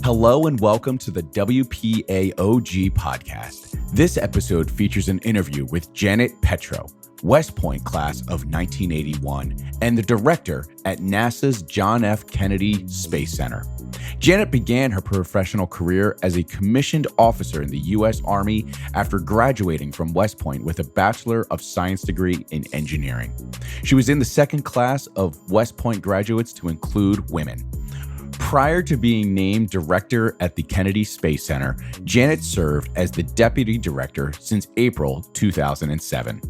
Hello and welcome to the WPAOG podcast. This episode features an interview with Janet Petro, West Point class of 1981, and the director at NASA's John F. Kennedy Space Center. Janet began her professional career as a commissioned officer in the U.S. Army after graduating from West Point with a Bachelor of Science degree in engineering. She was in the second class of West Point graduates to include women. Prior to being named director at the Kennedy Space Center, Janet served as the deputy director since April 2007.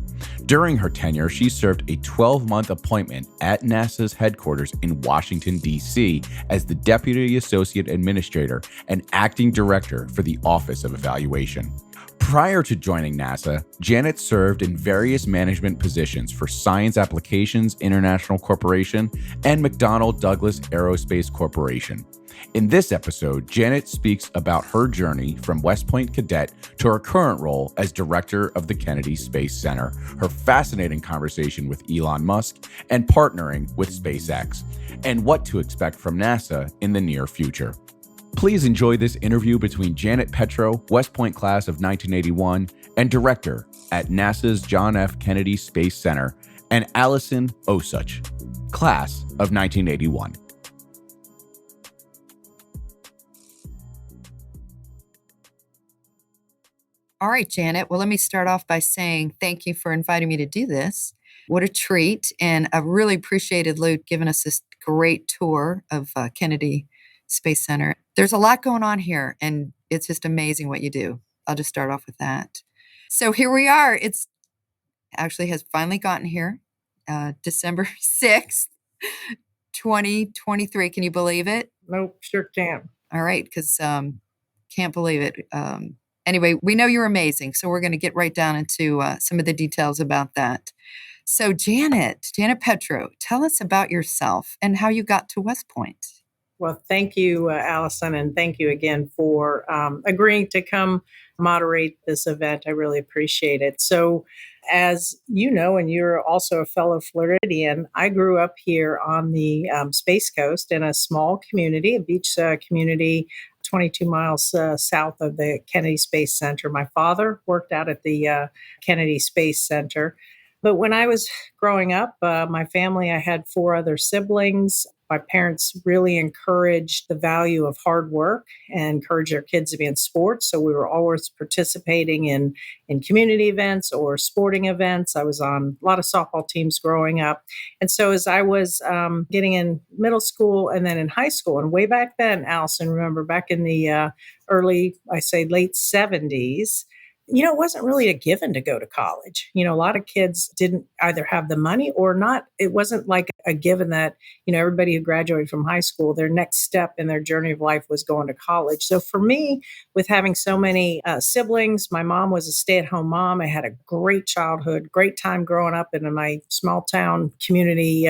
During her tenure, she served a 12-month appointment at NASA's headquarters in Washington, D.C. as the deputy associate administrator and acting director for the Office of Evaluation. Prior to joining NASA, Janet served in various management positions for Science Applications International Corporation and McDonnell Douglas Aerospace Corporation. In this episode, Janet speaks about her journey from West Point cadet to her current role as director of the Kennedy Space Center, her fascinating conversation with Elon Musk, and partnering with SpaceX, and what to expect from NASA in the near future. Please enjoy this interview between Janet Petro, West Point class of 1981, and director at NASA's John F. Kennedy Space Center, and Allison Osuch, class of 1981. All right, Janet. Well, let me start off by saying thank you for inviting me to do this. What a treat. And I really appreciated Luke giving us this great tour of Kennedy Space Center. There's a lot going on here, and it's just amazing what you do. I'll just start off with that. So here we are. It's actually has finally gotten here, December 6th, 2023. Can you believe it? Nope, sure can. All right, because can't believe it. Anyway, we know you're amazing, so we're going to get right down into some of the details about that. So Janet Petro, tell us about yourself and how you got to West Point. Well, thank you, Allison, and thank you again for agreeing to come moderate this event. I really appreciate it. So, as you know, and you're also a fellow Floridian, I grew up here on the Space Coast in a small community, a beach community 22 miles south of the Kennedy Space Center. My father worked out at the Kennedy Space Center. But when I was growing up, my family, I had 4 other siblings. My parents really encouraged the value of hard work and encouraged their kids to be in sports. So we were always participating in community events or sporting events. I was on a lot of softball teams growing up. And so as I was getting in middle school and then in high school, and way back then, Allison, remember back in the late 70s, it wasn't really a given to go to college. A lot of kids didn't either have the money or not. It wasn't like a given that, everybody who graduated from high school, their next step in their journey of life was going to college. So for me, with having so many siblings, my mom was a stay-at-home mom. I had a great childhood, great time growing up in my small town community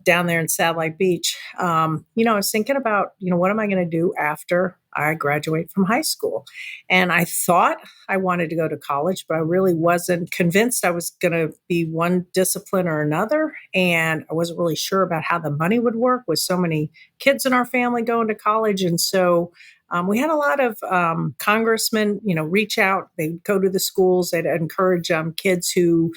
down there in Satellite Beach. I was thinking about, what am I going to do after I graduate from high school? And I thought I wanted to go to college, but I really wasn't convinced I was going to be one discipline or another. And I wasn't really sure about how the money would work with so many kids in our family going to college. And so we had a lot of congressmen, reach out. They'd go to the schools. They'd encourage kids who,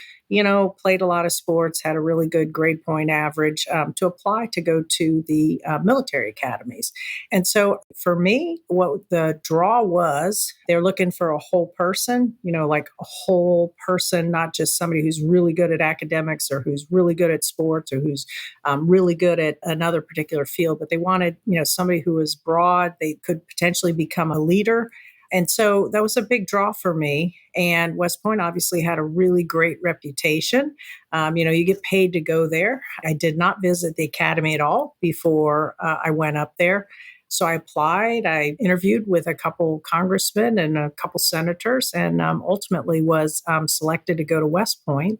played a lot of sports, had a really good grade point average to apply to go to the military academies. And so for me, what the draw was, they're looking for a whole person, like a whole person, not just somebody who's really good at academics or who's really good at sports or who's really good at another particular field. But they wanted, somebody who was broad. They could potentially become a leader. And so that was a big draw for me. And West Point obviously had a really great reputation. You get paid to go there. I did not visit the academy at all before I went up there. So I applied. I interviewed with a couple congressmen and a couple senators, and ultimately was selected to go to West Point.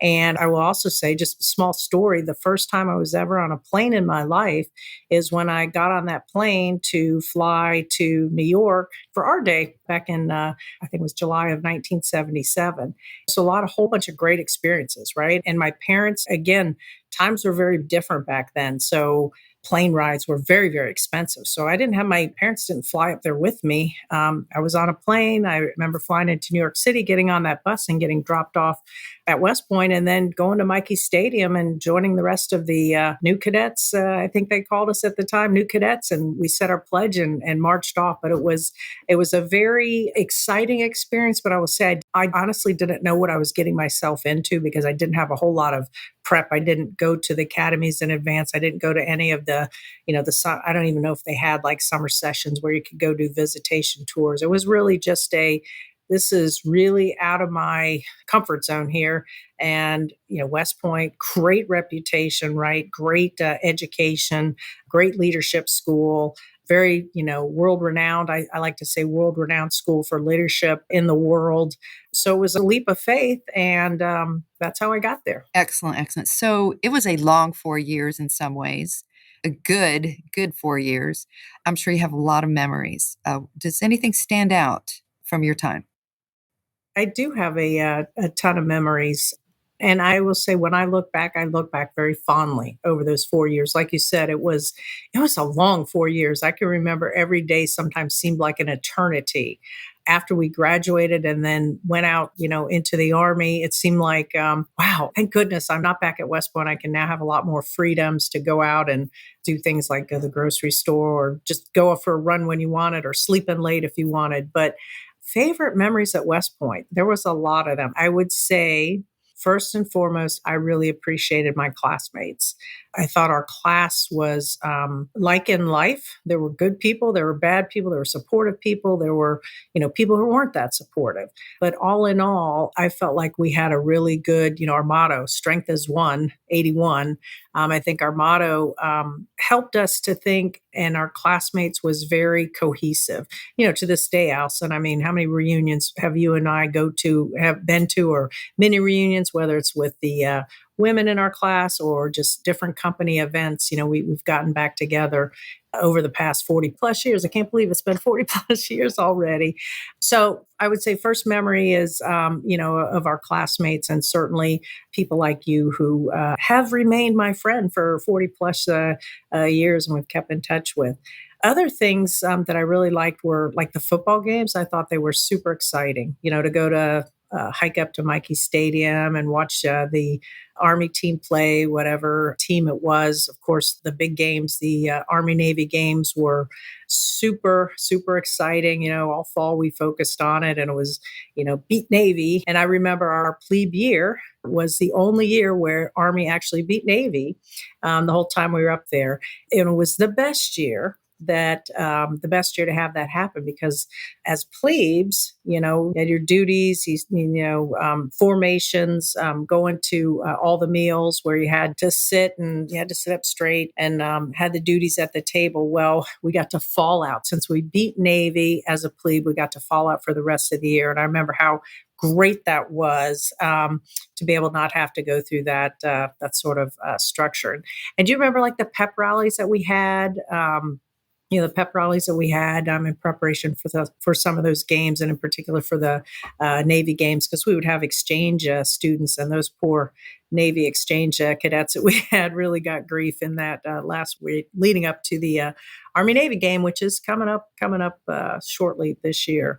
And I will also say, just a small story, the first time I was ever on a plane in my life is when I got on that plane to fly to New York for our day back in, I think it was July of 1977. So a whole bunch of great experiences, right? And my parents, again, times were very different back then. So plane rides were very, very expensive. So I didn't have my parents didn't fly up there with me. I was on a plane. I remember flying into New York City, getting on that bus and getting dropped off at West Point, and then going to Mikey Stadium and joining the rest of the new cadets. I think they called us at the time, new cadets, and we said our pledge and marched off. But it was a very exciting experience. But I will say I honestly didn't know what I was getting myself into because I didn't have a whole lot of prep. I didn't go to the academies in advance. I didn't go to any of the, I don't even know if they had like summer sessions where you could go do visitation tours. It was really just this is really out of my comfort zone here. And, West Point, great reputation, right? Great education, great leadership school, very, world renowned. I like to say world renowned school for leadership in the world. So it was a leap of faith. And that's how I got there. Excellent, excellent. So it was a long 4 years in some ways, a good 4 years. I'm sure you have a lot of memories. Does anything stand out from your time? I do have a ton of memories. And I will say, when I look back very fondly over those 4 years. Like you said, it was a long 4 years. I can remember every day sometimes seemed like an eternity. After we graduated and then went out, into the Army, it seemed like, wow, thank goodness I'm not back at West Point. I can now have a lot more freedoms to go out and do things like go to the grocery store or just go for a run when you wanted or sleep in late if you wanted. But favorite memories at West Point, there was a lot of them. I would say, first and foremost, I really appreciated my classmates. I thought our class was like in life. There were good people, there were bad people, there were supportive people, there were, people who weren't that supportive. But all in all, I felt like we had a really good, our motto, strength is 181. I think our motto helped us to think, and our classmates was very cohesive. To this day, Alison, I mean, how many reunions have you and I have been to, or many reunions, whether it's with the women in our class or just different company events? We've gotten back together over the past 40 plus years. I can't believe it's been 40 plus years already. So I would say first memory is, of our classmates, and certainly people like you who have remained my friend for 40 plus years and we've kept in touch with. Other things that I really liked were like the football games. I thought they were super exciting, to go to hike up to Mikey Stadium and watch the Army team play, whatever team it was. Of course, the big games, the Army-Navy games were super, super exciting. All fall we focused on it, and it was, beat Navy. And I remember our plebe year was the only year where Army actually beat Navy the whole time we were up there. And it was the best year to have that happen, because as plebes, you had your duties, formations, going to all the meals where you had to sit up straight and had the duties at the table. Well, we got to fall out. Since we beat Navy as a plebe, we got to fall out for the rest of the year. And I remember how great that was, to be able to not have to go through that sort of structure. And do you remember like the pep rallies that we had? The pep rallies that we had in preparation for some of those games, and in particular for the Navy games, because we would have exchange students, and those poor Navy exchange cadets that we had really got grief in that last week leading up to the Army-Navy game, which is coming up shortly this year.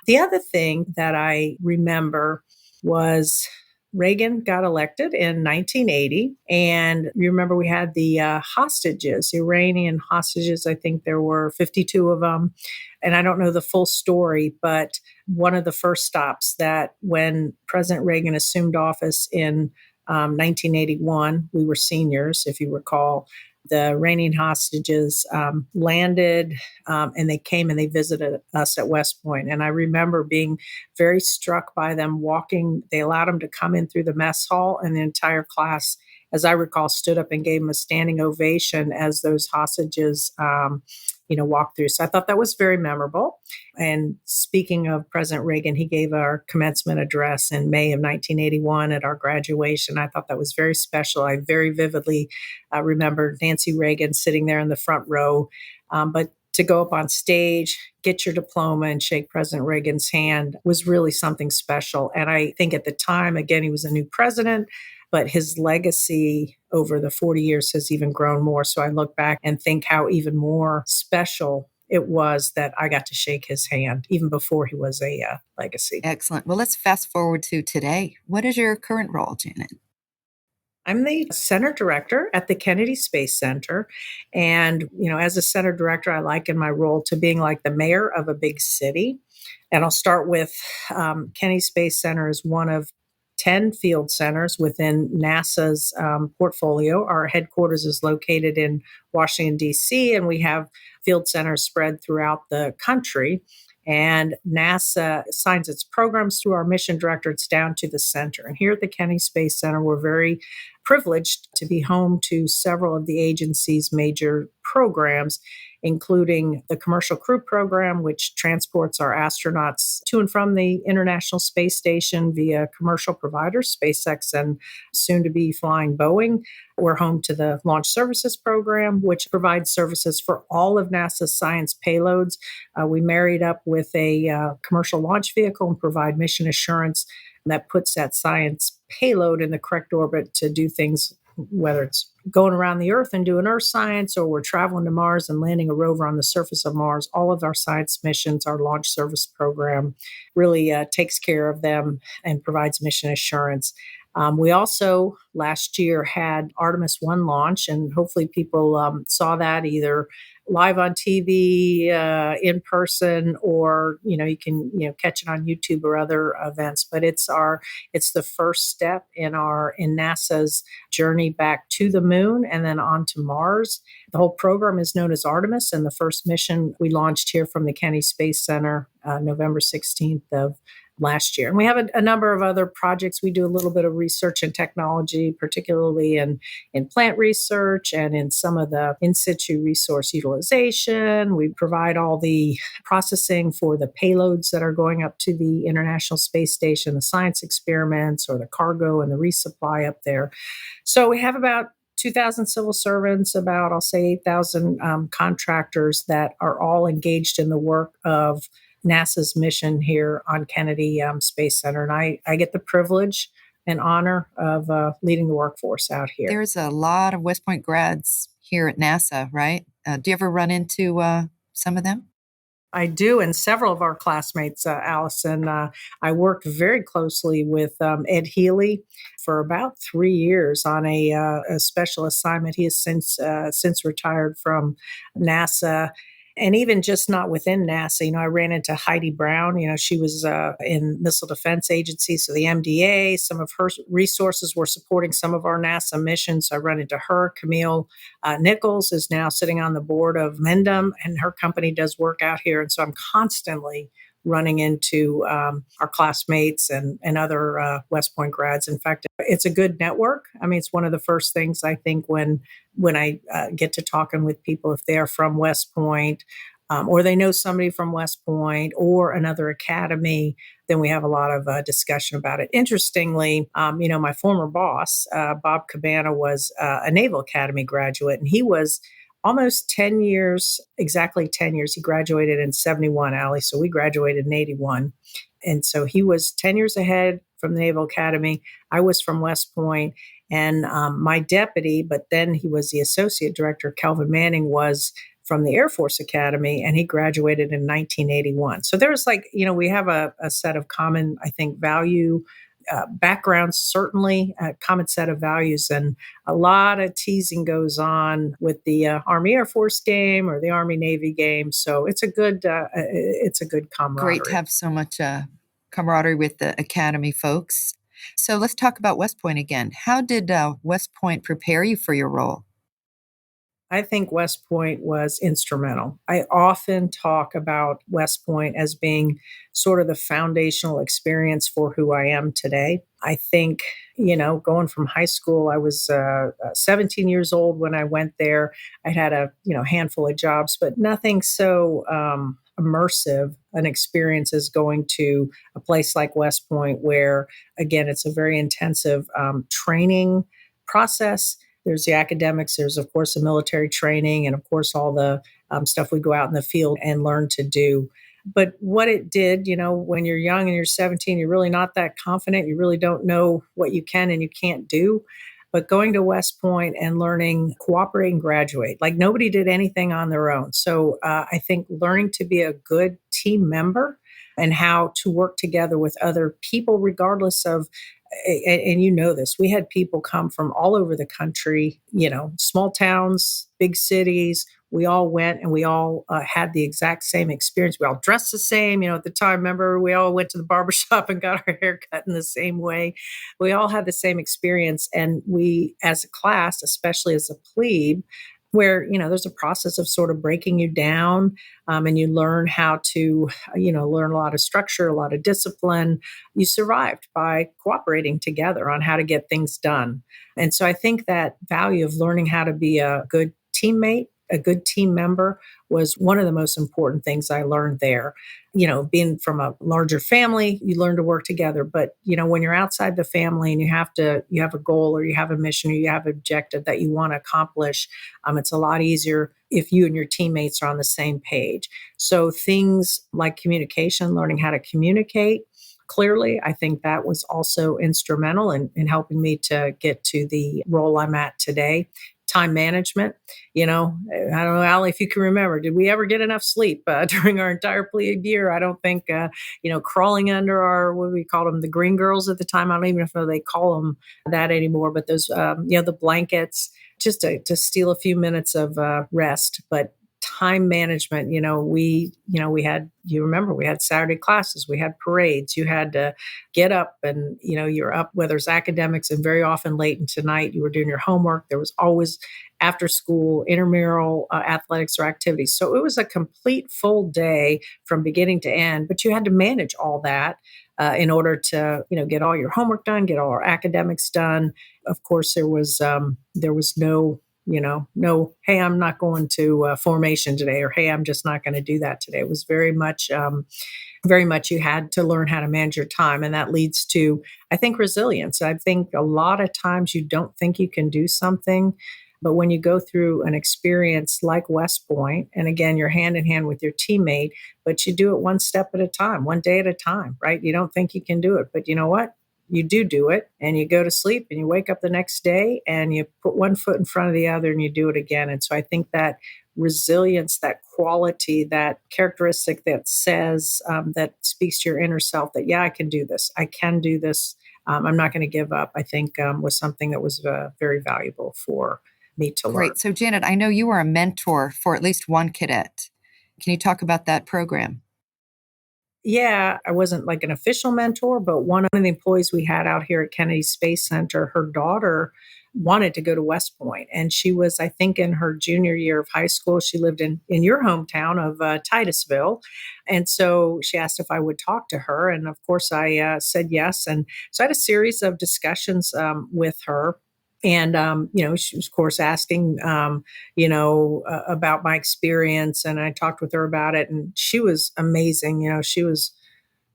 The other thing that I remember was Reagan got elected in 1980. And you remember we had the hostages, Iranian hostages. I think there were 52 of them. And I don't know the full story, but one of the first stops that when President Reagan assumed office in 1981, we were seniors, if you recall. The Iranian hostages landed, and they came and they visited us at West Point. And I remember being very struck by them walking. They allowed them to come in through the mess hall, and the entire class, as I recall, stood up and gave them a standing ovation as those hostages, walked through. So I thought that was very memorable. And speaking of President Reagan, he gave our commencement address in May of 1981 at our graduation. I thought that was very special. I very vividly remember Nancy Reagan sitting there in the front row. But to go up on stage, get your diploma, and shake President Reagan's hand was really something special. And I think at the time, again, he was a new president. but his legacy over the 40 years has even grown more. So I look back and think how even more special it was that I got to shake his hand even before he was a legacy. Excellent. Well, let's fast forward to today. What is your current role, Janet? I'm the center director at the Kennedy Space Center. And, as a center director, I liken my role to being like the mayor of a big city. And I'll start with Kennedy Space Center is one of 10 field centers within NASA's portfolio. Our headquarters is located in Washington, D.C., and we have field centers spread throughout the country. And NASA assigns its programs through our mission directorates down to the center. And here at the Kennedy Space Center, we're very privileged to be home to several of the agency's major programs, including the Commercial Crew Program, which transports our astronauts to and from the International Space Station via commercial providers, SpaceX and soon to be flying Boeing. We're home to the Launch Services Program, which provides services for all of NASA's science payloads. We married up with a commercial launch vehicle and provide mission assurance that puts that science payload in the correct orbit to do things, whether it's going around the Earth and doing Earth science, or we're traveling to Mars and landing a rover on the surface of Mars. All of our science missions, our launch service program really takes care of them and provides mission assurance. We also last year had Artemis 1 launch, and hopefully people saw that either live on TV, in person, or you can catch it on YouTube or other events. But it's the first step in NASA's journey back to the moon and then on to Mars. The whole program is known as Artemis, and the first mission we launched here from the Kennedy Space Center November 16th of last year. And we have a number of other projects. We do a little bit of research and technology, particularly in plant research and in some of the in situ resource utilization. We provide all the processing for the payloads that are going up to the International Space Station, the science experiments or the cargo and the resupply up there. So we have about 2,000 civil servants, about, I'll say, 8,000 contractors that are all engaged in the work of NASA's mission here on Kennedy Space Center. And I get the privilege and honor of leading the workforce out here. There's a lot of West Point grads here at NASA, right? Do you ever run into some of them? I do, and several of our classmates, Allison. I worked very closely with Ed Healy for about 3 years on a special assignment. He has since retired from NASA. And even just not within NASA, I ran into Heidi Brown. She was in Missile Defense Agency, so the MDA. Some of her resources were supporting some of our NASA missions. So I run into her. Camille Nichols is now sitting on the board of Mendham, and her company does work out here. And so I'm constantly running into our classmates and other West Point grads. In fact, it's a good network. I mean, it's one of the first things I think when I get to talking with people, if they're from West Point or they know somebody from West Point or another academy, then we have a lot of discussion about it. Interestingly, my former boss, Bob Cabana, was a Naval Academy graduate, and he was almost 10 years, exactly 10 years. He graduated in 71, Allie. So we graduated in 81. And so he was 10 years ahead from the Naval Academy. I was from West Point. And my deputy, but then he was the associate director, Calvin Manning, was from the Air Force Academy, and he graduated in 1981. So there's we have a set of common, I think, value backgrounds, certainly a common set of values, and a lot of teasing goes on with the Army Air Force game or the Army Navy game. So it's a good camaraderie. Great to have so much camaraderie with the Academy folks. So let's talk about West Point again. How did West Point prepare you for your role? I think West Point was instrumental. I often talk about West Point as being sort of the foundational experience for who I am today. I think, going from high school, I was 17 years old when I went there. I had a handful of jobs, but nothing so immersive an experience as going to a place like West Point, where, again, it's a very intensive training process. There's the academics, there's, of course, the military training, and, of course, all the stuff we go out in the field and learn to do. But what it did, when you're young and you're 17, you're really not that confident. You really don't know what you can and you can't do. But going to West Point and learning cooperate and graduate, like nobody did anything on their own. So I think learning to be a good team member and how to work together with other people, regardless of, and you know this, we had people come from all over the country, small towns, big cities. We all went and we all had the exact same experience. We all dressed the same. At the time, remember, we all went to the barbershop and got our hair cut in the same way. We all had the same experience. And we, as a class, especially as a plebe, where, there's a process of sort of breaking you down, and you learn how to, learn a lot of structure, a lot of discipline. You survived by cooperating together on how to get things done. And so I think that value of learning how to be a good teammate, a good team member, was one of the most important things I learned there. Being from a larger family, you learn to work together. But, when you're outside the family and you have a goal or you have a mission or you have an objective that you want to accomplish, it's a lot easier if you and your teammates are on the same page. So things like communication, learning how to communicate clearly, I think that was also instrumental in helping me to get to the role I'm at today. Time management, I don't know, Allie, if you can remember, did we ever get enough sleep during our entire plebe year? I don't think, crawling under our, what do we call them, the green girls at the time? I don't even know if they call them that anymore, but those, the blankets, just to steal a few minutes of rest. But time management, we had, we had Saturday classes, we had parades, you had to get up and, you're up, whether it's academics, and very often late into night, you were doing your homework. There was always after school intramural athletics or activities. So it was a complete full day from beginning to end, but you had to manage all that in order to, get all your homework done, get all our academics done. Of course, there was no, hey, I'm not going to formation today, or hey, I'm just not going to do that today. It was very much you had to learn how to manage your time. And that leads to, I think, resilience. I think a lot of times you don't think you can do something, but when you go through an experience like West Point, and again, you're hand in hand with your teammate, but you do it one step at a time, one day at a time, right? You don't think you can do it, but you know what? You do it, and you go to sleep and you wake up the next day and you put one foot in front of the other and you do it again. And so I think that resilience, that quality, that characteristic that says, that speaks to your inner self that, yeah, I can do this. I can do this. I'm not going to give up, I think was something that was very valuable for me to learn. Great. So Janet, I know you were a mentor for at least one cadet. Can you talk about that program? Yeah, I wasn't like an official mentor, but one of the employees we had out here at Kennedy Space Center, her daughter wanted to go to West Point. And she was, I think, in her junior year of high school. She lived in your hometown of Titusville. And so she asked if I would talk to her. And of course, I said yes. And so I had a series of discussions with her. And, she was, of course, asking, about my experience. And I talked with her about it. And she was amazing. She was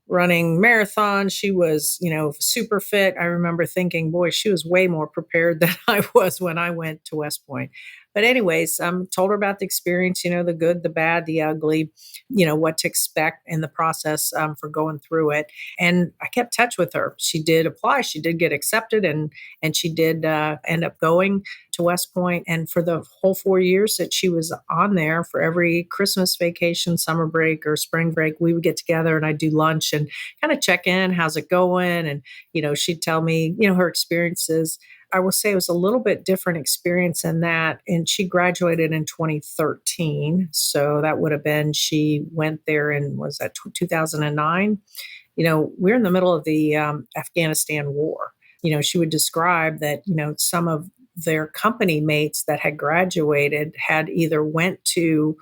running marathons. She was, super fit. I remember thinking, boy, she was way more prepared than I was when I went to West Point. But anyways, told her about the experience, the good, the bad, the ugly, what to expect in the process for going through it. And I kept touch with her. She did apply. She did get accepted, and she did end up going to West Point. And for the whole 4 years that she was on there, for every Christmas vacation, summer break, or spring break, we would get together and I'd do lunch and kind of check in. How's it going? And, she'd tell me, her experiences. I will say it was a little bit different experience in that. And she graduated in 2013. So that would have been, she went there in, was that 2009? We're in the middle of the Afghanistan war. She would describe that, some of their company mates that had graduated had either went to,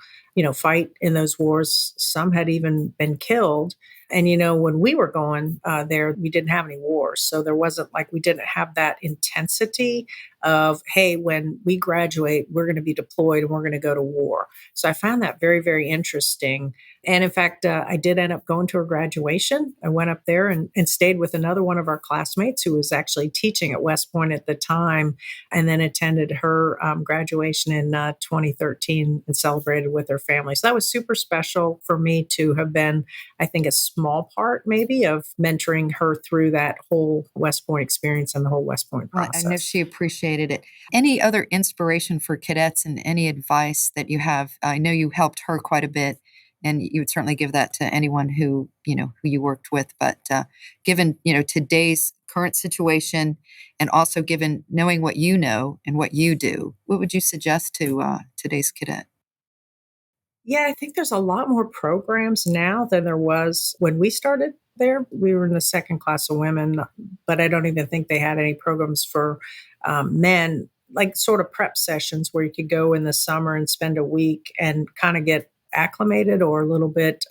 fight in those wars. Some had even been killed. And, when we were going there, we didn't have any wars. So there wasn't like, we didn't have that intensity of, hey, when we graduate, we're going to be deployed and we're going to go to war. So I found that very, very interesting. And in fact, I did end up going to her graduation. I went up there and stayed with another one of our classmates who was actually teaching at West Point at the time, and then attended her graduation in 2013 and celebrated with her family. So that was super special for me to have been, I think, a small part maybe of mentoring her through that whole West Point experience and the whole West Point Well, I know process. she appreciated it. Any other inspiration for cadets and any advice that you have? I know you helped her quite a bit, and you would certainly give that to anyone who you worked with. But given today's current situation, and also given knowing what you know and what you do, what would you suggest to today's cadet? Yeah, I think there's a lot more programs now than there was when we started there. We were in the second class of women, but I don't even think they had any programs for men, like sort of prep sessions where you could go in the summer and spend a week and kind of get acclimated or a little bit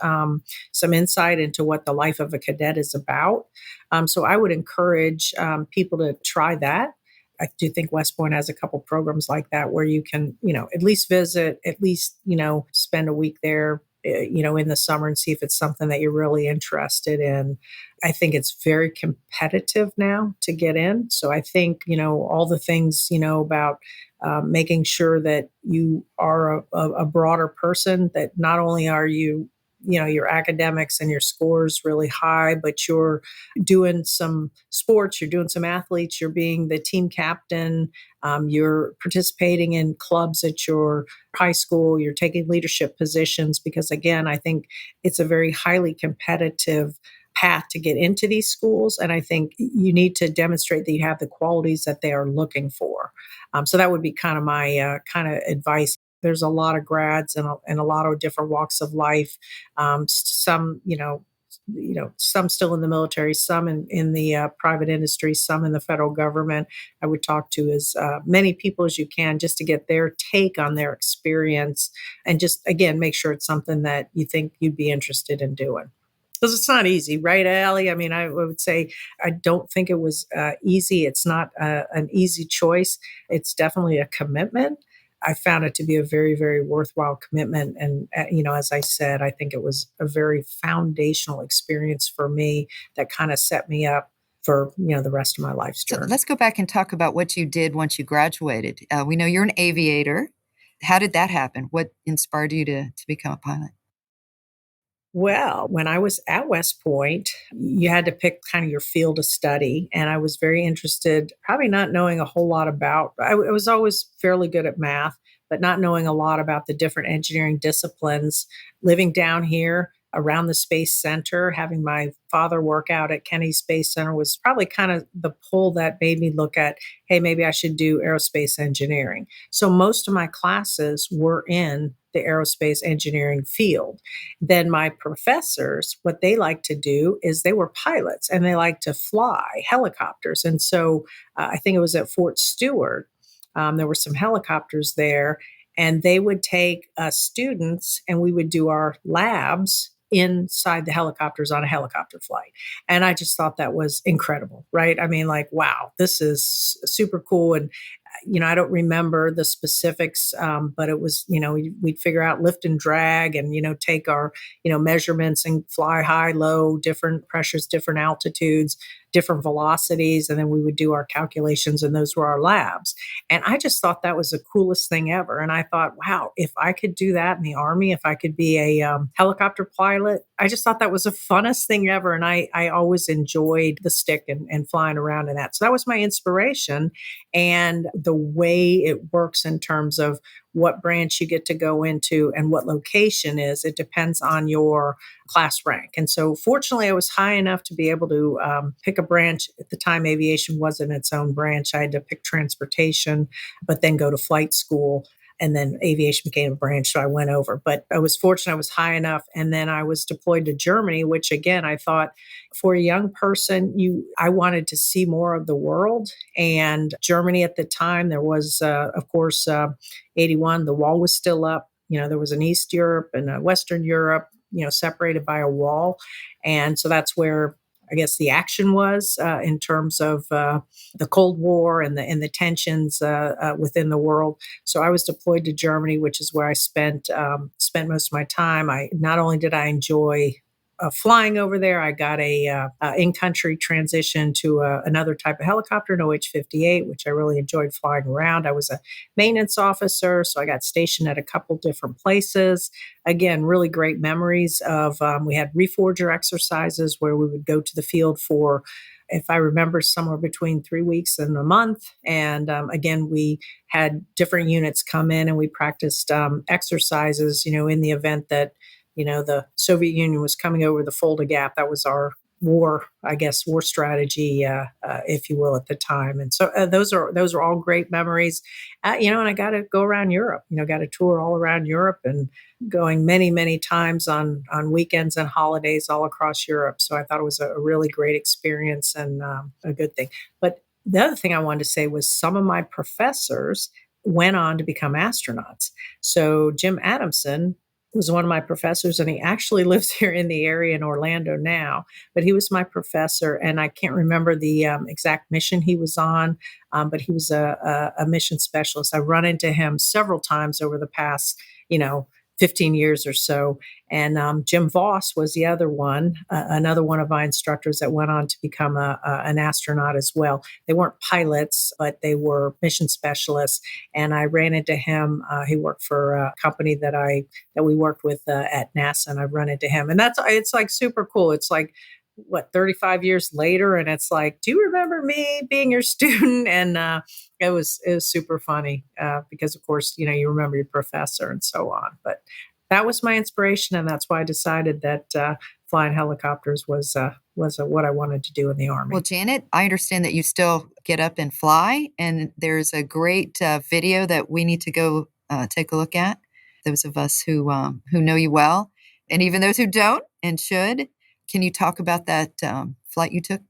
some insight into what the life of a cadet is about. So I would encourage people to try that. I do think West Point has a couple programs like that where you can, at least visit, at least, spend a week there, in the summer and see if it's something that you're really interested in. I think it's very competitive now to get in. So I think, all the things, about making sure that you are a broader person, that not only are you, your academics and your scores really high, but you're doing some sports, you're doing some athletes, you're being the team captain, you're participating in clubs at your high school, you're taking leadership positions, because again, I think it's a very highly competitive path to get into these schools. And I think you need to demonstrate that you have the qualities that they are looking for. So that would be kind of my kind of advice. There's a lot of grads and a lot of different walks of life. Some, some still in the military, some in the private industry, some in the federal government. I would talk to as many people as you can just to get their take on their experience and just, again, make sure it's something that you think you'd be interested in doing. Because it's not easy, right, Allie? I mean, I would say I don't think it was easy. It's not an easy choice. It's definitely a commitment. I found it to be a very, very worthwhile commitment. And, as I said, I think it was a very foundational experience for me that kind of set me up for, the rest of my life's So journey. let's go back and talk about what you did once you graduated. We know you're an aviator. How did that happen? What inspired you to become a pilot? Well, when I was at West Point, you had to pick kind of your field of study. And I was very interested, probably not knowing a whole lot about, I was always fairly good at math, but not knowing a lot about the different engineering disciplines. Living down here around the Space Center, having my father work out at Kennedy Space Center was probably kind of the pull that made me look at, hey, maybe I should do aerospace engineering. So most of my classes were in the aerospace engineering field. Then my professors, what they like to do is they were pilots and they like to fly helicopters. And so I think it was at Fort Stewart. There were some helicopters there, and they would take students and we would do our labs inside the helicopters on a helicopter flight. And I just thought that was incredible, right? I mean, like, wow, this is super cool. And I don't remember the specifics, but it was, we'd figure out lift and drag and, take our, measurements and fly high, low, different pressures, different altitudes, different velocities. And then we would do our calculations, and those were our labs. And I just thought that was the coolest thing ever. And I thought, wow, if I could do that in the Army, if I could be a helicopter pilot, I just thought that was the funnest thing ever. And I always enjoyed the stick and flying around in that. So that was my inspiration. And the way it works in terms of what branch you get to go into and what location is, it depends on your class rank. And so fortunately, I was high enough to be able to pick a branch. At the time, aviation wasn't its own branch. I had to pick transportation, but then go to flight school. And then aviation became a branch, so I went over. But I was fortunate, I was high enough. And then I was deployed to Germany, which again, I thought for a young person, I wanted to see more of the world. And Germany at the time, there was, of course, 81, the wall was still up. There was an East Europe and a Western Europe, separated by a wall. And so that's where I guess the action was in terms of the Cold War and the tensions within the world. So I was deployed to Germany, which is where I spent most of my time. Not only did I enjoy flying over there. I got a in-country transition to another type of helicopter, an OH-58, which I really enjoyed flying around. I was a maintenance officer, so I got stationed at a couple different places. Again, really great memories of, we had reforger exercises where we would go to the field for, if I remember, somewhere between 3 weeks and a month. And again, we had different units come in and we practiced exercises, in the event that, the Soviet Union was coming over the Fulda Gap. That was our war strategy, if you will, at the time. And so those are all great memories. And I got to go around Europe, got a tour all around Europe and going many, many times on weekends and holidays all across Europe. So I thought it was a really great experience and a good thing. But the other thing I wanted to say was some of my professors went on to become astronauts. So Jim Adamson was one of my professors, and he actually lives here in the area in Orlando now, but he was my professor, and I can't remember the exact mission he was on, but he was a mission specialist. I run into him several times over the past, 15 years or so. And Jim Voss was the other one, another one of my instructors that went on to become an astronaut as well. They weren't pilots, but they were mission specialists. And I ran into him. He worked for a company that we worked with at NASA, and I run into him. And it's like super cool. It's like, 35 years later, and it's like, do you remember me being your student? And it was super funny because, of course, you remember your professor and so on. But that was my inspiration, and that's why I decided that flying helicopters was what I wanted to do in the Army. Well, Janet, I understand that you still get up and fly, and there's a great video that we need to go take a look at. Those of us who know you well, and even those who don't and should. Can you talk about that flight you took?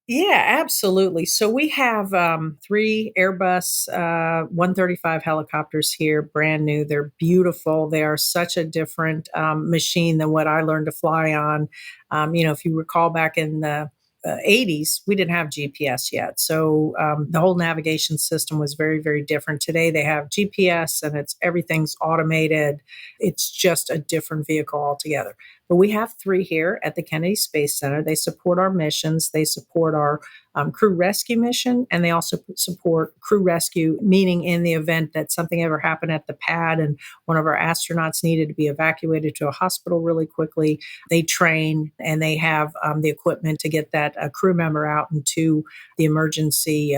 Yeah, absolutely. So we have 3 Airbus 135 helicopters here, brand new. They're beautiful. They are such a different machine than what I learned to fly on. If you recall back in the 80s, we didn't have GPS yet. So the whole navigation system was very, very different. Today they have GPS and everything's automated. It's just a different vehicle altogether. But we have 3 here at the Kennedy Space Center. They support our missions. They support our crew rescue mission, and they also support crew rescue, meaning in the event that something ever happened at the pad and one of our astronauts needed to be evacuated to a hospital really quickly. They train and they have the equipment to get that crew member out into the emergency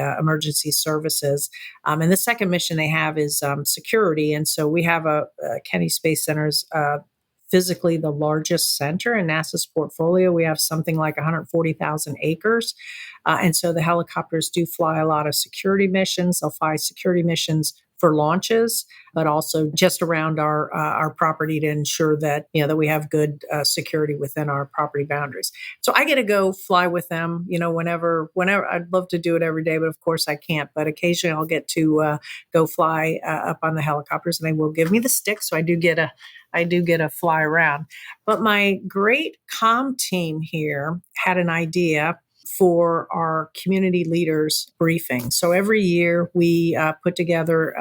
services. And the second mission they have is security. And so we have Kennedy Space Center's physically the largest center in NASA's portfolio. We have something like 140,000 acres. And so the helicopters do fly a lot of security missions. They'll fly security missions for launches, but also just around our property to ensure that, that we have good security within our property boundaries. So I get to go fly with them, whenever. I'd love to do it every day, but of course I can't. But occasionally I'll get to go fly up on the helicopters, and they will give me the stick. So I do get a fly around. But my great comm team here had an idea for our community leaders briefing. So every year we put together,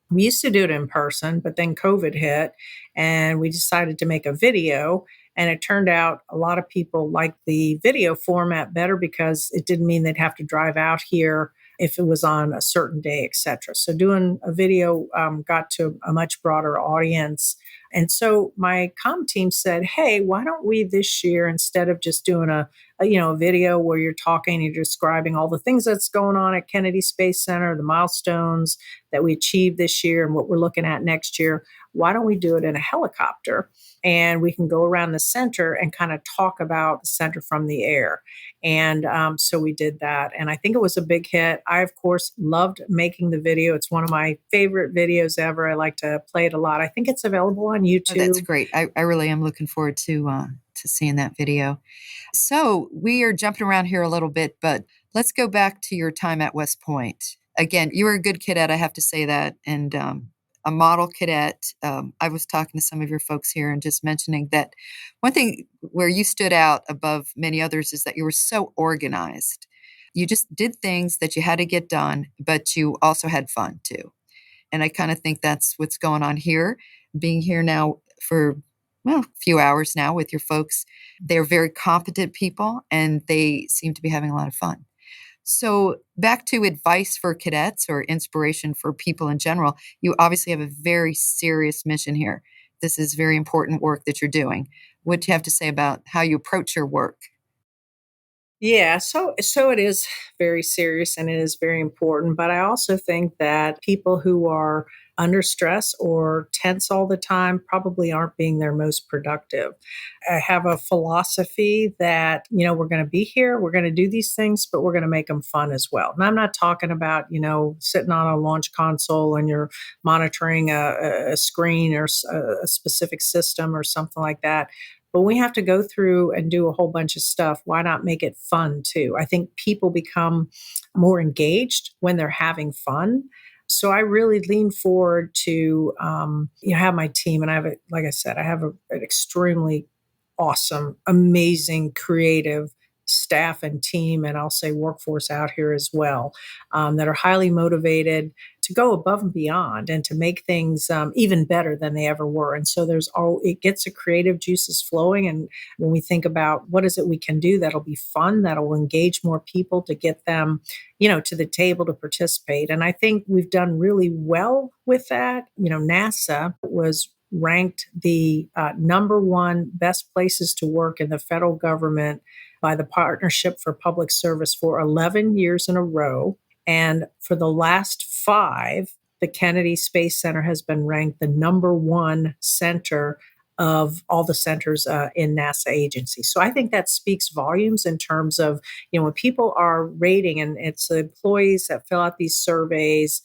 we used to do it in person, but then COVID hit and we decided to make a video. And it turned out a lot of people liked the video format better because it didn't mean they'd have to drive out here if it was on a certain day, etc. So doing a video got to a much broader audience. And so my comm team said, hey, why don't we this year, instead of just doing a video where you're talking, you're describing all the things that's going on at Kennedy Space Center, the milestones that we achieved this year and what we're looking at next year, why don't we do it in a helicopter? And we can go around the center and kind of talk about the center from the air. And so we did that. And I think it was a big hit. I, of course, loved making the video. It's one of my favorite videos ever. I like to play it a lot. I think it's available on YouTube. Oh, that's great. I really am looking forward to seeing that video. So we are jumping around here a little bit, but let's go back to your time at West Point. Again, you were a good cadet, I have to say that, and a model cadet. I was talking to some of your folks here and just mentioning that one thing where you stood out above many others is that you were so organized. You just did things that you had to get done, but you also had fun too. And I kind of think that's what's going on here. Being here now for a few hours now with your folks. They're very competent people and they seem to be having a lot of fun. So, back to advice for cadets or inspiration for people in general, you obviously have a very serious mission here. This is very important work that you're doing. What do you have to say about how you approach your work? Yeah, so it is very serious and it is very important, but I also think that people who are under stress or tense all the time probably aren't being their most productive. I have a philosophy that, we're going to be here, we're going to do these things, but we're going to make them fun as well. And I'm not talking about, sitting on a launch console and you're monitoring a screen or a specific system or something like that. But we have to go through and do a whole bunch of stuff. Why not make it fun too? I think people become more engaged when they're having fun. So I really lean forward to have my team, and like I said, I have an extremely awesome, amazing, creative staff and team, and I'll say workforce out here as well, that are highly motivated to go above and beyond and to make things even better than they ever were. And so it gets the creative juices flowing. And when we think about what is it we can do that'll be fun, that'll engage more people to get them, to the table to participate. And I think we've done really well with that. NASA was ranked the number one best places to work in the federal government by the Partnership for Public Service for 11 years in a row. And for the last 5, the Kennedy Space Center has been ranked the number one center of all the centers in NASA agencies. So I think that speaks volumes in terms of, when people are rating, and it's the employees that fill out these surveys,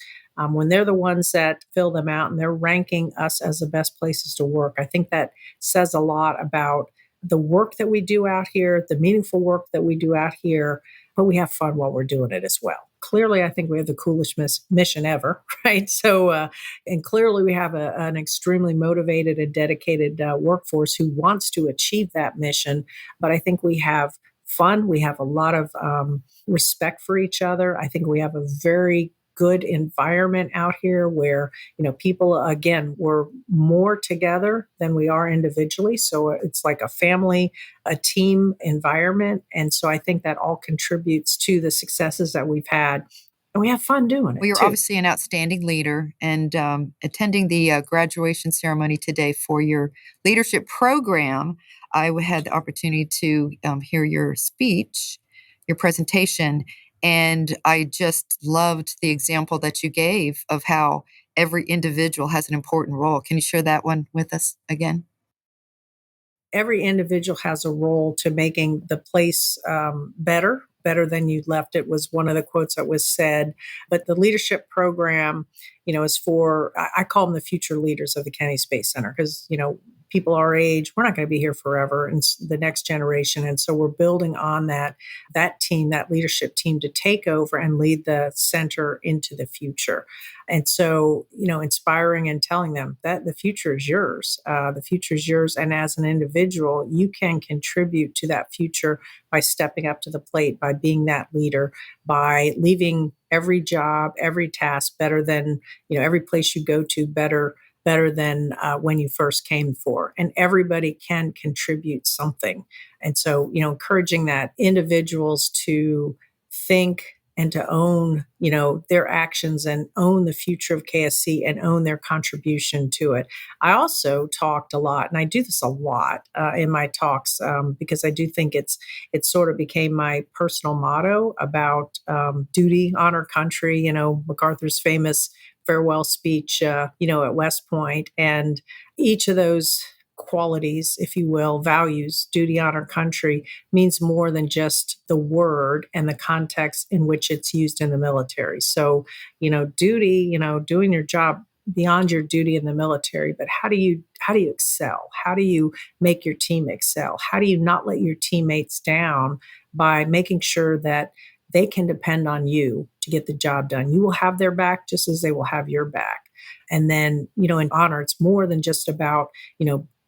when they're the ones that fill them out and they're ranking us as the best places to work, I think that says a lot about the work that we do out here, the meaningful work that we do out here, but we have fun while we're doing it as well. Clearly, I think we have the coolest mission ever, right? So, and clearly we have an extremely motivated and dedicated workforce who wants to achieve that mission. But I think we have fun. We have a lot of respect for each other. I think we have a very good environment out here where, people, again, we're more together than we are individually. So it's like a family, a team environment. And so I think that all contributes to the successes that we've had. And we have fun doing it. Well, you're too. obviously an outstanding leader, and attending the graduation ceremony today for your leadership program, I had the opportunity to hear your speech, your presentation, and I just loved the example that you gave of how every individual has an important role. Can you share that one with us again? Every individual has a role to making the place better than you left it, was one of the quotes that was said. But the leadership program, is for, I call them the future leaders of the Kennedy Space Center, because, people our age, we're not going to be here forever, and the next generation. And so we're building on that team, that leadership team, to take over and lead the center into the future. And so, inspiring and telling them that the future is yours. The future is yours. And as an individual, you can contribute to that future by stepping up to the plate, by being that leader, by leaving every job, every task better than, every place you go to better than when you first came for. And everybody can contribute something. And so, encouraging that individuals to think and to own, their actions and own the future of KSC and own their contribution to it. I also talked a lot, and I do this a lot in my talks, because I do think it sort of became my personal motto about duty, honor, country. MacArthur's famous farewell speech, at West Point, and each of those qualities, if you will, values, duty, honor, country, means more than just the word and the context in which it's used in the military. So, duty, doing your job beyond your duty in the military, but how do you excel? How do you make your team excel? How do you not let your teammates down by making sure that they can depend on you to get the job done? You will have their back just as they will have your back. And then, in honor, it's more than just about,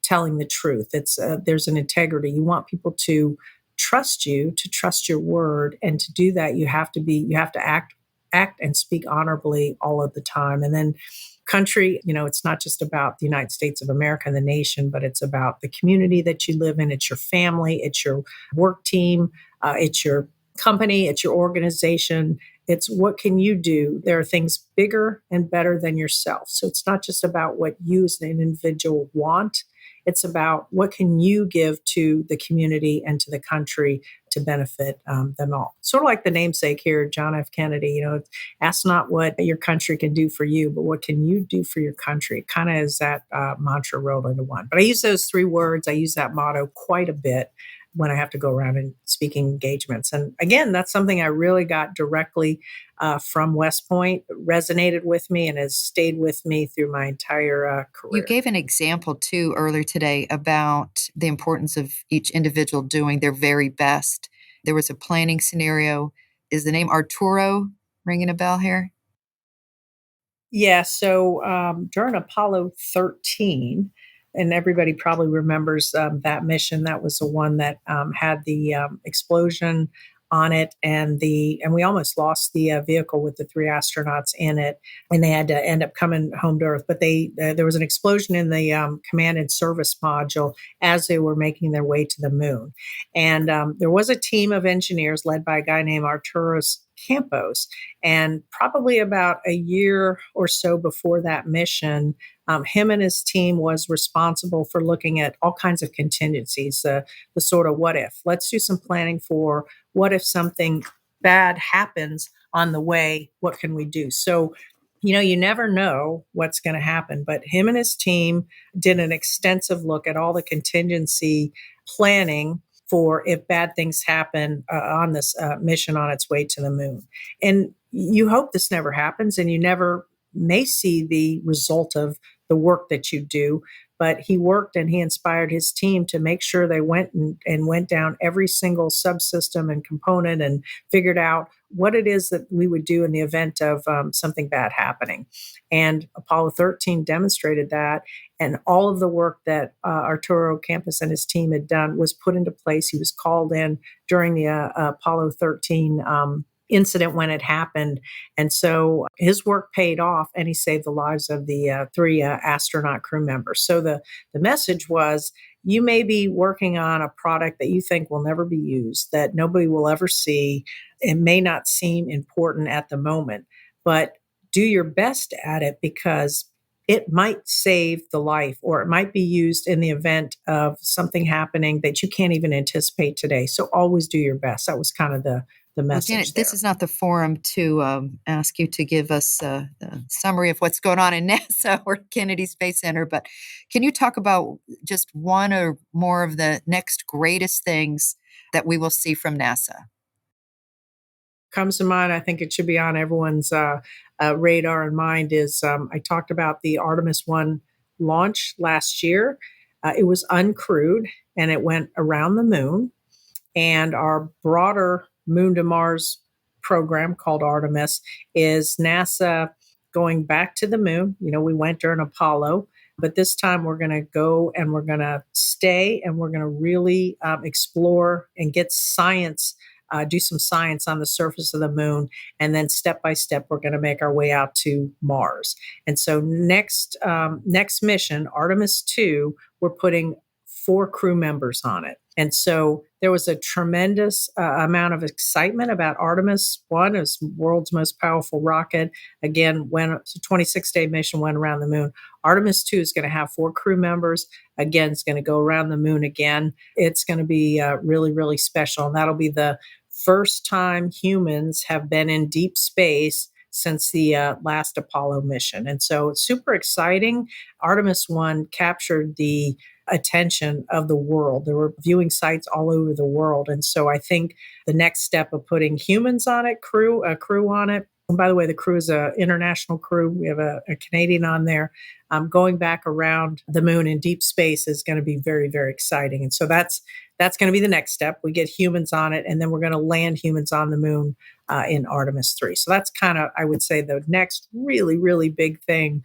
telling the truth. It's there's an integrity. You want people to trust you, to trust your word, and to do that, you have to act and speak honorably all of the time. And then country, it's not just about the United States of America and the nation, but it's about the community that you live in. It's your family, it's your work team, it's your company, it's your organization. It's what can you do? There are things bigger and better than yourself. So it's not just about what you as an individual want. It's about what can you give to the community and to the country to benefit them all. Sort of like the namesake here, John F. Kennedy, ask not what your country can do for you, but what can you do for your country? Kind of is that mantra rolled into one. But I use those three words. I use that motto quite a bit when I have to go around and speaking engagements. And again, that's something I really got directly from West Point, resonated with me and has stayed with me through my entire career. You gave an example too earlier today about the importance of each individual doing their very best. There was a planning scenario. Is the name Arturo ringing a bell here? Yeah. So during Apollo 13, and everybody probably remembers that mission. That was the one that had the explosion on it, and we almost lost the vehicle with the three astronauts in it, and they had to end up coming home to Earth. But there was an explosion in the command and service module as they were making their way to the moon, and there was a team of engineers led by a guy named Arturo Campos, and probably about a year or so before that mission, him and his team was responsible for looking at all kinds of contingencies, the sort of what if. Let's do some planning for what if something bad happens on the way, what can we do? So, you never know what's going to happen, but him and his team did an extensive look at all the contingency planning for if bad things happen on this mission on its way to the moon. And you hope this never happens, and you never may see the result of the work that you do. But he worked and he inspired his team to make sure they went and went down every single subsystem and component and figured out what it is that we would do in the event of something bad happening. And Apollo 13 demonstrated that. And all of the work that Arturo Campos and his team had done was put into place. He was called in during the Apollo 13 incident when it happened. And so his work paid off, and he saved the lives of the three astronaut crew members. So the message was, you may be working on a product that you think will never be used, that nobody will ever see. It may not seem important at the moment, but do your best at it, because it might save the life, or it might be used in the event of something happening that you can't even anticipate today. So always do your best. That was kind of the message. Janet, this is not the forum to ask you to give us a summary of what's going on in NASA or Kennedy Space Center, but can you talk about just one or more of the next greatest things that we will see from NASA? Comes to mind, I think it should be on everyone's radar and mind, is I talked about the Artemis 1 launch last year. It was uncrewed, and it went around the moon. And our broader Moon to Mars program called Artemis is NASA going back to the moon. We went during Apollo, but this time we're going to go and we're going to stay, and we're going to really explore and get science, do some science on the surface of the moon. And then step by step, we're going to make our way out to Mars. And so next mission, Artemis 2, we're putting 4 crew members on it. And so there was a tremendous amount of excitement about Artemis 1. It was the world's most powerful rocket. Again, when it's a 26-day mission, went around the moon. Artemis 2 is going to have 4 crew members. Again, it's going to go around the moon again. It's going to be really, really special. And that'll be the first time humans have been in deep space since the last Apollo mission. And so it's super exciting. Artemis 1 captured the attention of the world. There were viewing sites all over the world. And so I think the next step of putting humans on it, a crew on it, and by the way, the crew is an international crew. We have a Canadian on there. Going back around the moon in deep space is going to be very, very exciting. And so that's going to be the next step. We get humans on it, and then we're going to land humans on the moon in Artemis 3. So that's kind of, I would say, the next really, really big thing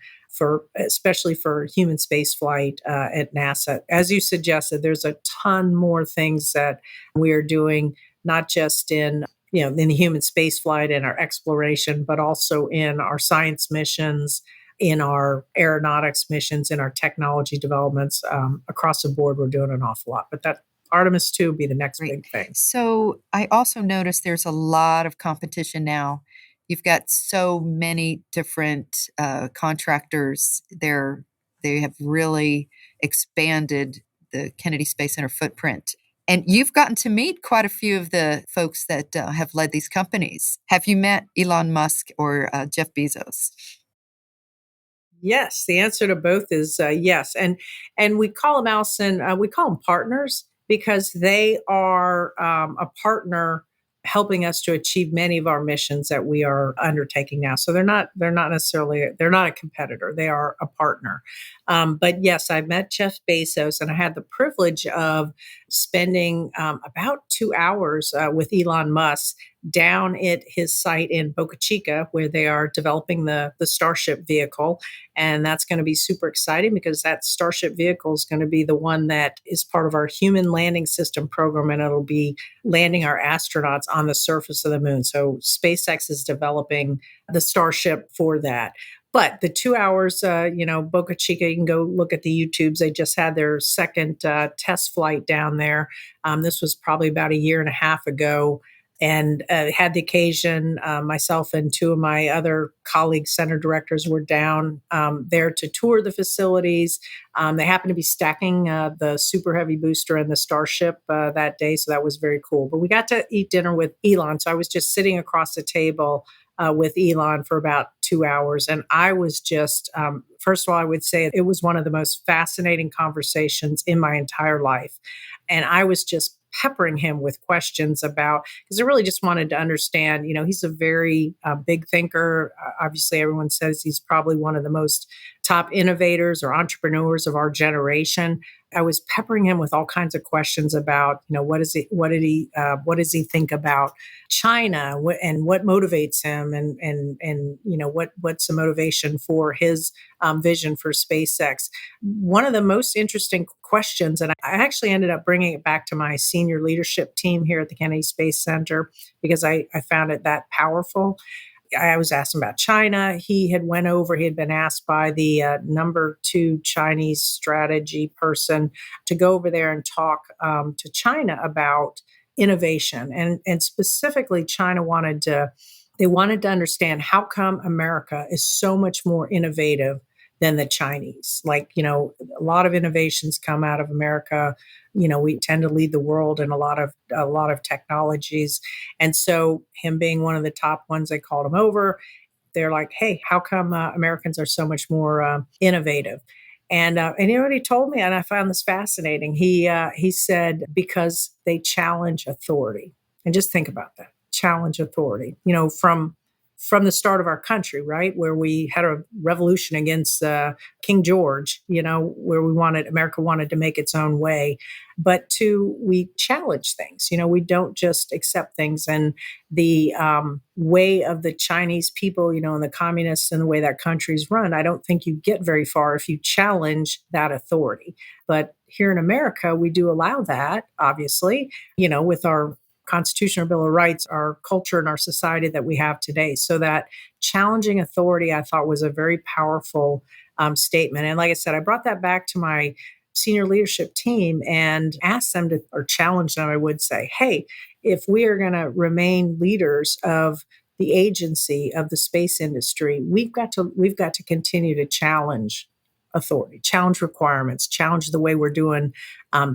especially for human space flight at NASA. As you suggested, there's a ton more things that we are doing, not just in the human space flight and our exploration, but also in our science missions, in our aeronautics missions, in our technology developments. Across the board, we're doing an awful lot. But that Artemis 2 will be the next Great. big thing. So I also noticed there's a lot of competition now. You've got so many different contractors. They have really expanded the Kennedy Space Center footprint. And you've gotten to meet quite a few of the folks that have led these companies. Have you met Elon Musk or Jeff Bezos? Yes, the answer to both is yes, and we call them, Allison. We call them partners because they are a partner helping us to achieve many of our missions that we are undertaking now. So they're not necessarily they're not a competitor. They are a partner. But yes, I met Jeff Bezos, and I had the privilege of spending about 2 hours with Elon Musk down at his site in Boca Chica, where they are developing the Starship vehicle. And that's going to be super exciting because that Starship vehicle is going to be the one that is part of our human landing system program, and it'll be landing our astronauts on the surface of the moon. So SpaceX is developing the Starship for that. But the 2 hours, Boca Chica, you can go look at the YouTubes. They just had their second test flight down there. This was probably about a year and a half ago. And had the occasion, myself and two of my other colleagues, center directors, were down there to tour the facilities. They happened to be stacking the Super Heavy booster and the Starship that day, so that was very cool. But we got to eat dinner with Elon, so I was just sitting across the table with Elon for about 2 hours. And I was just, first of all, I would say it was one of the most fascinating conversations in my entire life. And I was just peppering him with questions about, because I really just wanted to understand, he's a very big thinker. Obviously, everyone says he's probably one of the most top innovators or entrepreneurs of our generation. I was peppering him with all kinds of questions about, what does he think about China and what motivates him, and what's the motivation for his vision for SpaceX. One of the most interesting questions, and I actually ended up bringing it back to my senior leadership team here at the Kennedy Space Center because I found it that powerful. I was asked about China. He had been asked by the number 2 Chinese strategy person to go over there and talk to China about innovation. And specifically, China wanted to understand how come America is so much more innovative than the Chinese. A lot of innovations come out of America. We tend to lead the world in a lot of technologies. And so him being one of the top ones, they called him over. They're like, hey, how come Americans are so much more innovative? And you know what he told me? And I found this fascinating. He said, because they challenge authority. And just think about that. Challenge authority. From the start of our country, right, where we had a revolution against King George, where America wanted to make its own way, but we challenge things. We don't just accept things. And the way of the Chinese people, and the communists and the way that country's run, I don't think you get very far if you challenge that authority. But here in America, we do allow that, obviously, with our Constitutional Bill of Rights, our culture and our society that we have today. So that challenging authority, I thought, was a very powerful statement. And like I said, I brought that back to my senior leadership team and asked them or challenged them, I would say, hey, if we are going to remain leaders of the agency of the space industry, we've got to continue to challenge authority, challenge requirements, challenge the way we're doing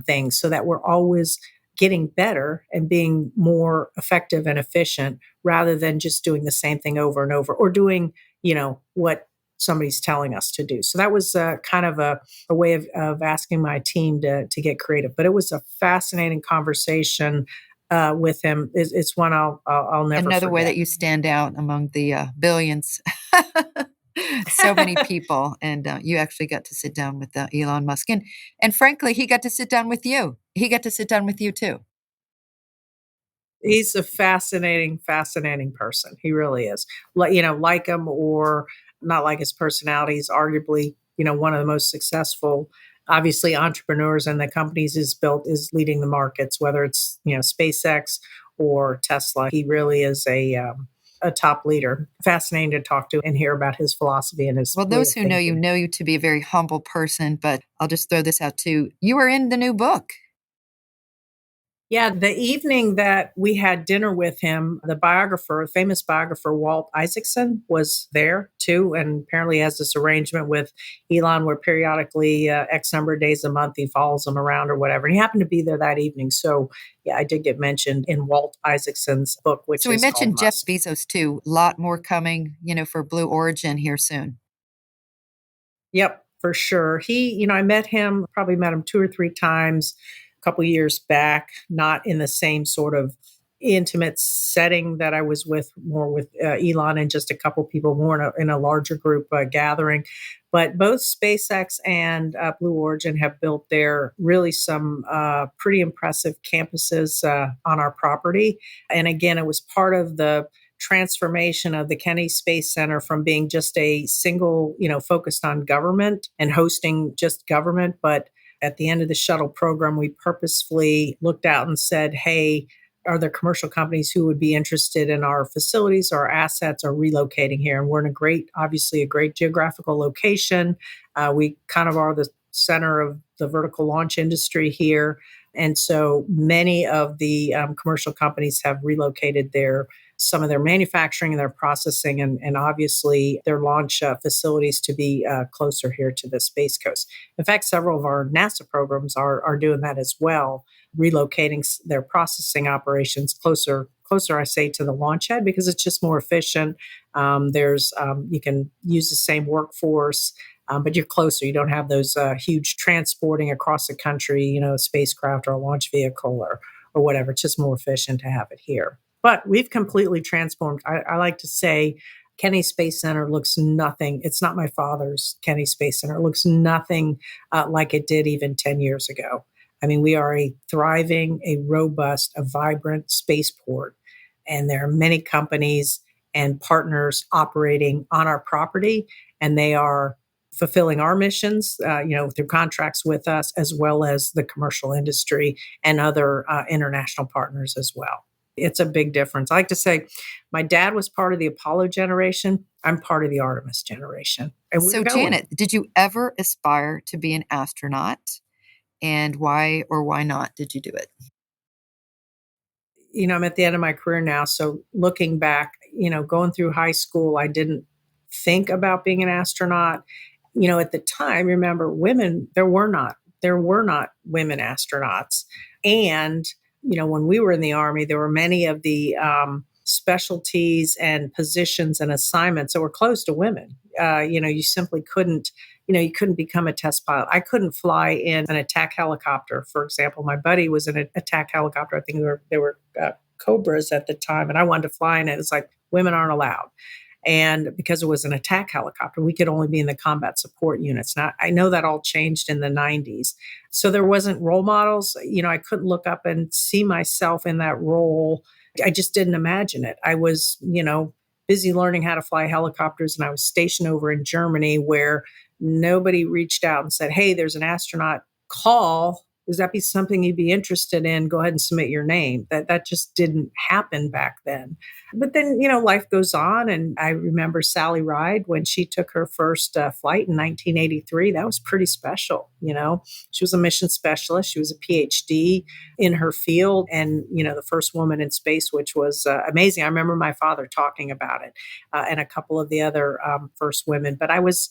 things, so that we're always getting better and being more effective and efficient rather than just doing the same thing over and over or doing, what somebody's telling us to do. So that was kind of a way of asking my team to get creative. But it was a fascinating conversation with him. It's one I'll never Another forget. way that you stand out among the billions. So many people, and you actually got to sit down with Elon Musk, and frankly, he got to sit down with you. He got to sit down with you too. He's a fascinating person. He really is. Like him or not like his personality. He's arguably, one of the most successful, obviously, entrepreneurs and the companies is leading the markets, whether it's, SpaceX or Tesla. He really is a top leader. Fascinating to talk to and hear about his philosophy and his Well, way those of who thinking. know you to be a very humble person, but I'll just throw this out too. You are in the new book. Yeah, the evening that we had dinner with him, the biographer, famous biographer Walt Isaacson was there too, and apparently has this arrangement with Elon where periodically X number of days a month he follows him around or whatever. And he happened to be there that evening, so yeah, I did get mentioned in Walt Isaacson's book, which So we is called mentioned Jeff Musk. Bezos too. A lot more coming, for Blue Origin here soon. Yep, for sure. I met him, probably met him 2 or 3 times a couple years back, not in the same sort of intimate setting that I was with, more with Elon and just a couple people, more in a larger group gathering. But both SpaceX and Blue Origin have built there really some pretty impressive campuses on our property. And again, it was part of the transformation of the Kennedy Space Center from being just a single, focused on government and hosting just government. But at the end of the shuttle program, we purposefully looked out and said, hey, are there commercial companies who would be interested in our facilities, our assets, or relocating here? And we're in obviously a great geographical location. We kind of are the center of the vertical launch industry here. And so many of the commercial companies have relocated some of their manufacturing and their processing and obviously their launch facilities to be closer here to the Space Coast. In fact, several of our NASA programs are doing that as well, relocating their processing operations closer, I say, to the launch head because it's just more efficient. You can use the same workforce, but you're closer. You don't have those huge transporting across the country, a spacecraft or a launch vehicle or whatever. It's just more efficient to have it here. But we've completely transformed. I like to say Kennedy Space Center looks nothing. It's not my father's Kennedy Space Center. It looks nothing like it did even 10 years ago. I mean, we are a thriving, a robust, a vibrant spaceport. And there are many companies and partners operating on our property, and they are fulfilling our missions, through contracts with us, as well as the commercial industry and other international partners as well. It's a big difference. I like to say my dad was part of the Apollo generation. I'm part of the Artemis generation. And we're So, going. Janet, did you ever aspire to be an astronaut? And why or why not did you do it? I'm at the end of my career now. So looking back, going through high school, I didn't think about being an astronaut. At the time, remember, there were not women astronauts. And, when we were in the Army, there were many of the specialties and positions and assignments that were closed to women. You simply couldn't, you couldn't become a test pilot. I couldn't fly in an attack helicopter, for example. My buddy was in an attack helicopter. I think they were Cobras at the time, and I wanted to fly in it. It's like women aren't allowed. And because it was an attack helicopter, we could only be in the combat support units. Now, I know that all changed in the 90s. So there wasn't role models. I couldn't look up and see myself in that role. I just didn't imagine it. I was, busy learning how to fly helicopters, and I was stationed over in Germany where nobody reached out and said, hey, there's an astronaut call. Does that be something you'd be interested in? Go ahead and submit your name. That just didn't happen back then. But then, life goes on. And I remember Sally Ride when she took her first flight in 1983. That was pretty special. She was a mission specialist. She was a PhD in her field and, the first woman in space, which was amazing. I remember my father talking about it and a couple of the other first women. But I was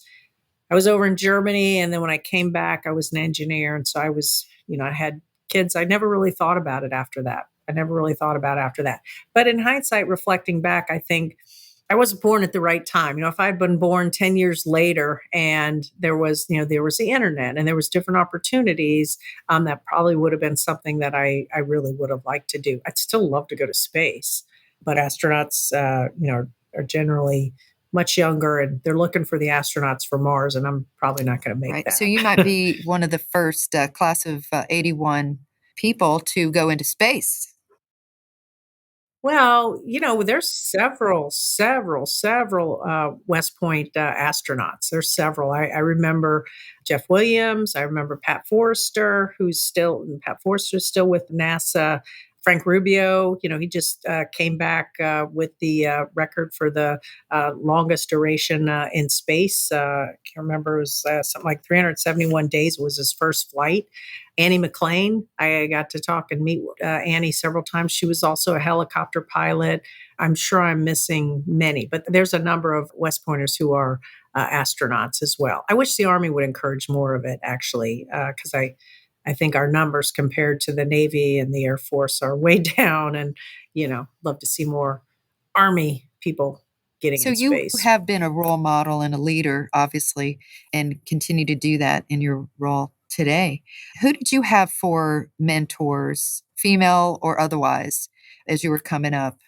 over in Germany, and then when I came back, I was an engineer. And so I was, I had kids. I never really thought about it after that. But in hindsight, reflecting back, I think I wasn't born at the right time. If I had been born 10 years later and there was the internet and there was different opportunities, that probably would have been something that I really would have liked to do. I'd still love to go to space, but astronauts, are generally much younger, and they're looking for the astronauts for Mars, and I'm probably not going to make that. So you might be one of the first class of 81 people to go into space. Well, there's several West Point astronauts. There's several. I remember Jeff Williams. I remember Pat Forrester's still with NASA. Frank Rubio, he just came back with the record for the longest duration in space. I can't remember, it was something like 371 days was his first flight. Annie McLean, I got to talk and meet Annie several times. She was also a helicopter pilot. I'm sure I'm missing many, but there's a number of West Pointers who are astronauts as well. I wish the Army would encourage more of it, actually, because I think our numbers compared to the Navy and the Air Force are way down, and love to see more Army people getting So in you space. have been a role model and a leader, obviously, and continue to do that in your role today. Who did you have for mentors, female or otherwise, as you were coming up?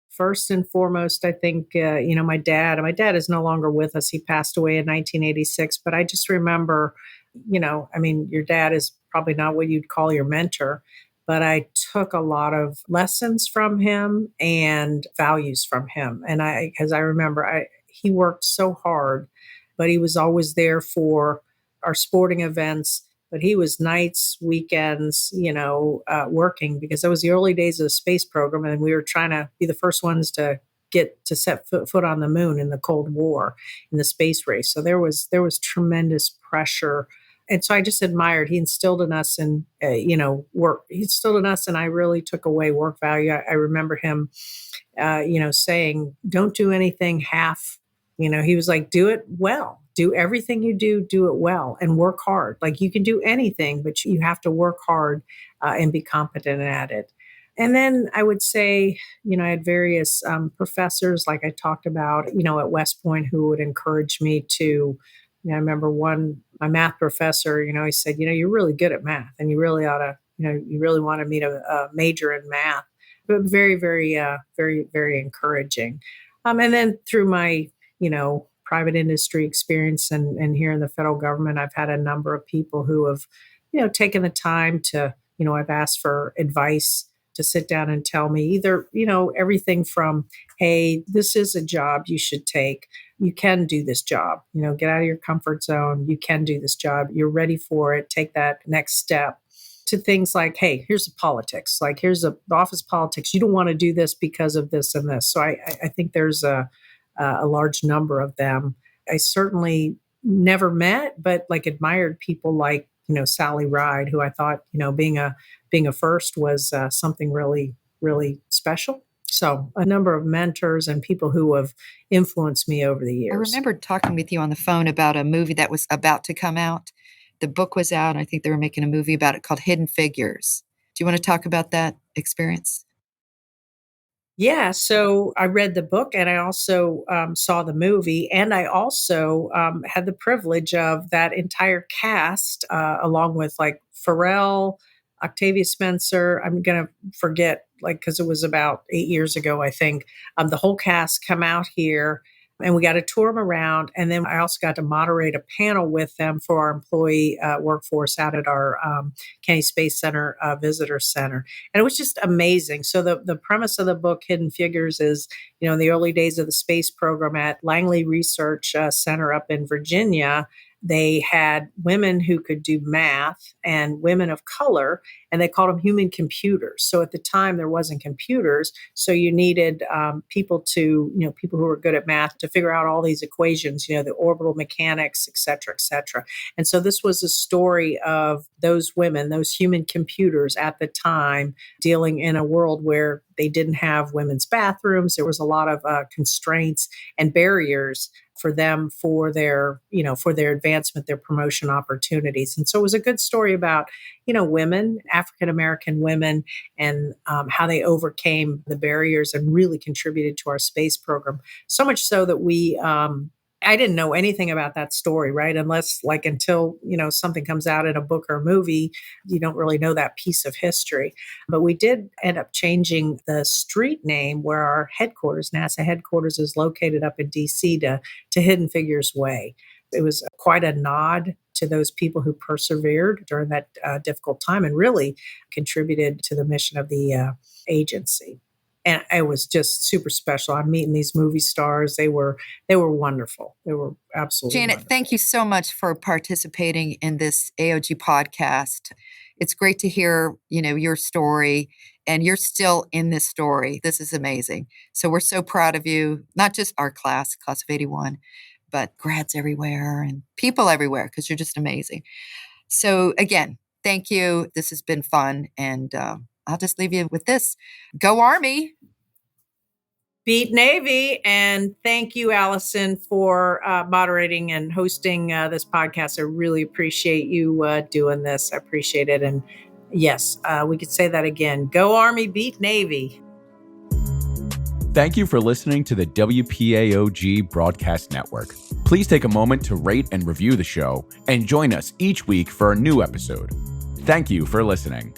First and foremost, I think, my dad. My dad is no longer with us. He passed away in 1986. But I just remember, your dad is probably not what you'd call your mentor, but I took a lot of lessons from him and values from him. And because I remember, he worked so hard, but he was always there for our sporting events. But he was nights, weekends, working, because that was the early days of the space program. And we were trying to be the first ones to get to set foot on the moon in the Cold War, in the space race. So there was tremendous pressure. And so I just admired, he instilled in us and, work. He instilled in us, and I really took away work value. I remember him, saying, don't do anything half. He was like, do it well. Do everything you do it well, and work hard. Like, you can do anything, but you have to work hard and be competent at it. And then I would say, I had various professors, like I talked about, at West Point, who would encourage me to, I remember my math professor, he said, you're really good at math, and you really ought to, you really want to meet a major in math. But very, very, very, very encouraging. And then through my, private industry experience and here in the federal government, I've had a number of people who have, taken the time to, I've asked for advice, to sit down and tell me either, everything from, hey, this is a job you should take. You can do this job, get out of your comfort zone. You can do this job. You're ready for it. Take that next step, to things like, hey, here's the politics. Like, here's the office politics. You don't want to do this because of this and this. So I think there's a large number of them. I certainly never met, but like admired people like, Sally Ride, who I thought, being a first was something really, really special. So a number of mentors and people who have influenced me over the years. I remember talking with you on the phone about a movie that was about to come out. The book was out. I think they were making a movie about it called Hidden Figures. Do you want to talk about that experience? Yeah, so I read the book, and I also saw the movie, and I also had the privilege of that entire cast, along with like Pharrell, Octavia Spencer. I'm going to forget, like, because it was about 8 years ago, I think. The whole cast come out here, and we got to tour them around. And then I also got to moderate a panel with them for our employee workforce out at our Kennedy Space Center Visitor Center. And it was just amazing. So the premise of the book, Hidden Figures, is, in the early days of the space program at Langley Research Center up in Virginia, they had women who could do math and women of color, and they called them human computers. So at the time, there wasn't computers. So you needed people who were good at math to figure out all these equations, the orbital mechanics, et cetera, et cetera. And so this was a story of those women, those human computers at the time, dealing in a world where they didn't have women's bathrooms. There was a lot of constraints and barriers for them, for their advancement, their promotion opportunities. And so it was a good story about, women, African-American women, and how they overcame the barriers and really contributed to our space program. So much so that I didn't know anything about that story, right? Until, something comes out in a book or a movie, you don't really know that piece of history. But we did end up changing the street name where our headquarters, NASA headquarters, is located up in DC to Hidden Figures Way. It was quite a nod to those people who persevered during that difficult time and really contributed to the mission of the agency. And it was just super special. I'm meeting these movie stars. They were wonderful. They were absolutely Janet, wonderful. thank you so much for participating in this AOG podcast. It's great to hear, your story, and you're still in this story. This is amazing. So we're so proud of you, not just our class of 81, but grads everywhere and people everywhere, because you're just amazing. So again, thank you. This has been fun. And I'll just leave you with this. Go Army. Beat Navy. And thank you, Allison, for moderating and hosting this podcast. I really appreciate you doing this. I appreciate it. And yes, we could say that again. Go Army, beat Navy. Thank you for listening to the WPAOG Broadcast Network. Please take a moment to rate and review the show and join us each week for a new episode. Thank you for listening.